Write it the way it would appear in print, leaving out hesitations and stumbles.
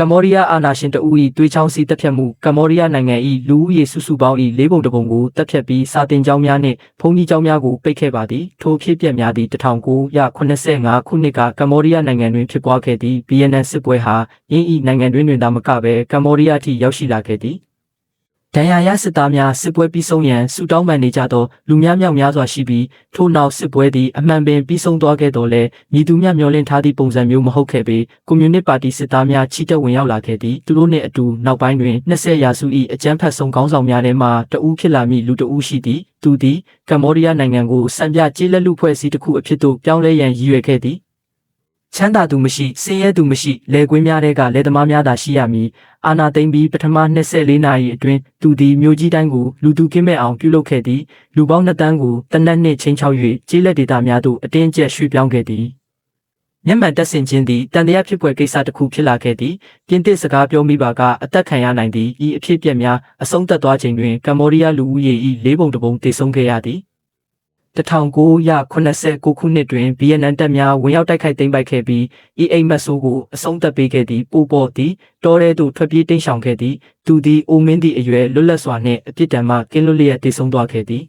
ကမ္ဘောဒီးယားအာဏာရှင်တဦး၏သွေးချောင်းစီတပ်ဖြတ်မှုကမ္ဘောဒီးယားနိုင်ငံ၏လူဦးရေစုစုပေါင်း၏၄ပုံတစ်ပုံကိုတပ်ဖြတ်ပြီးစာတင်ကျောင်းများနှင့်ဘုံကြီးကျောင်းများကိုပိတ်ခဲ့ပါသည်ထိုဖြစ်ပျက်များသည့်1985ခုနှစ်ကကမ္ဘောဒီးယားနိုင်ငံတွင်ဖြစ်ပွားခဲ့သည့်ဗီယက်နမ်စစ်ပွဲဟာယင်း၏နိုင်ငံတွင်သာမကဘဲကမ္ဘောဒီးယားထိရောက်ရှိလာခဲ့သည်ဒဏ်ရာရစစ်သားများစစ်ပွဲပြီးဆုံးရန်ဆုတောင်းပန်နေကြသောလူများမြောက်များစွာရှိပြီးထို့နောက်စစ်ပွဲသည်အမှန်ပင်ပြီးဆုံးသွားခဲ့တော်လဲညီသူများမျှော်လင့်ထားသည့်ပုံစံမျိုးမဟုတ်ခဲ့ပေကွန်မြူနစ်ပါတီစစ်သားများချီတက်ဝင်ရောက်လာခဲ့သည်သူတို့နှင့်အတူနောက်ပိုင်းတွင်20ရာစု၏အကြမ်းဖက်ဆုံးခေါင်းဆောင်များထဲမှတဦးဖြစ်လာမည့်လူတဦးရှိသည်သူသည်ကမ္ဘောဒီးယားနိုင်ငံကိုစံပြကျေးလက်လူဖွဲ့စည်းတစ်ခုအဖြစ်သို့ပြောင်းလဲရန်ရည်ရွယ်ခဲ့သည်ချမ်းသာသူမရှိဆင်းရဲသူမရှိလယ်ကွင်းများထဲကလယ်သမားများသာရှိရမည်အာနာသိမ့်ပြီးပထမ24နာရီအတွင်းသူသည်မြို့ကြီးတိုင်းကိုလူသူကင်းမဲ့အောင်ပြုလုပ်ခဲ့သည်လူပေါင်း2တန်းကိုတနက်နှင့်ချင်းချောက်၍ကျေးလက်ဒေသများသို့အတင်းကျပ်ရွှေ့ပြောင်းခဲ့သည်မျက်မှန်တက်ဆင်ခြင်းသည်တန်တရားဖြစ်ပွဲကိစ္စတစ်ခုဖြစ်လာခဲ့သည်ပြင်သစ်စကားပြောမိပါကအသက်ခံရနိုင်သည်ဤအဖြစ်အပျက်များအဆုံးသတ်သွားချိန်တွင်ကမ္ဘောဒီးယားလူဦးရေ၏၄ပုံတစ်ပုံသေဆုံးခဲ့ရသည်1989ခုနှစ်တွင်ဗီယက်နမ်တပ်များဝင်ရောက်တိုက်ခိုက်သိမ်းပိုက်ခဲ့ပြီးဤအိမ်မက်ဆိုးကိုအဆုံးသတ်ပေးခဲ့သည်ပိုပေါ်သည်တောထဲသို့ထွက်ပြေးတိမ်းရှောင်ခဲ့သည်သူသည်အိုမင်းသည့်အရွယ်လွတ်လပ်စွာနှင့်အပြစ်ဒဏ်မှကင်းလွတ်လျက်သေဆုံးသွားခဲ့သည်